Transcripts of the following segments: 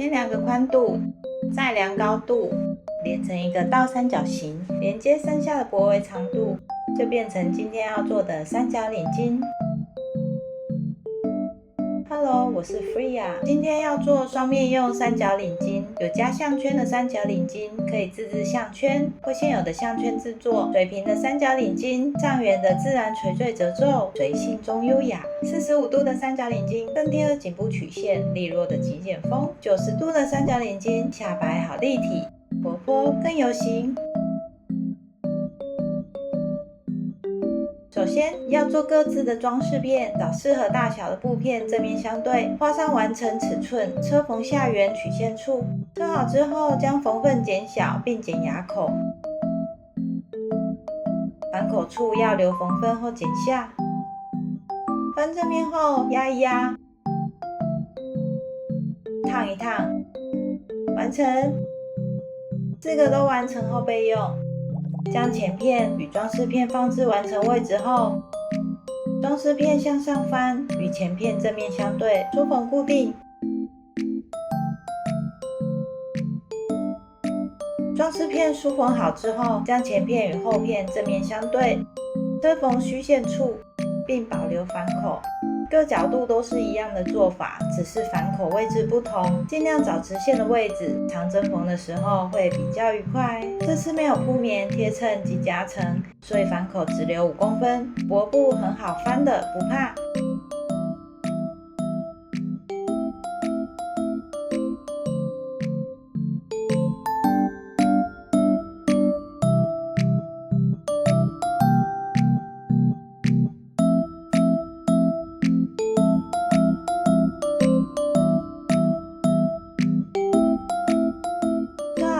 先量个宽度，再量高度，连成一个倒三角形，连接剩下的脖围长度，就变成今天要做的三角领巾。Hello， 我是 Freya， 今天要做双面用三角领巾，有加项圈的三角领巾，可以自制项圈或现有的项圈制作。水平的三角领巾，上缘的自然垂坠褶皱，随性中优雅。45度的三角领巾，更贴合颈部曲线，利落的极简风。90度的三角领巾，下摆好立体，活泼更有型。首先要做各自的装饰片，找适合大小的布片，正面相对，画上完成尺寸，车缝下缘曲线处。车好之后，将缝份减小，并剪牙口。反口处要留缝份后剪下。翻正面后压一压，烫一烫，完成。4个都完成后备用。将前片与装饰片放置完成位置后，装饰片向上翻，与前片正面相对，梳缝固定。装饰片梳缝好之后，将前片与后片正面相对，车缝虚线处，并保留反口。各角度都是一样的做法，只是反口位置不同，尽量找直线的位置，常针缝的时候会比较愉快。这次没有铺棉、贴衬及夹层，所以反口只留5公分，薄布很好翻的，不怕。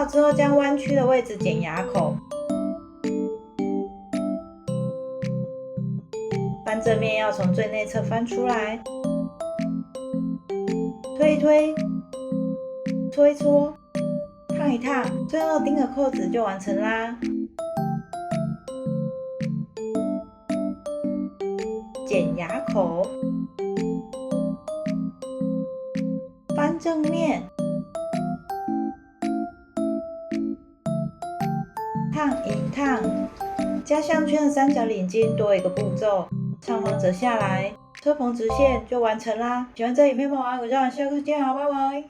之后将弯曲的位置剪牙口，翻正面要从最内侧翻出来，推一推，搓一搓，烫一烫，最后钉个扣子就完成啦。剪牙口，翻正面。烫一烫，加项圈的三角领巾多一个步骤，上方折下来，车缝直线就完成啦。喜欢这影片帮我按个赞，下次见，好，拜拜。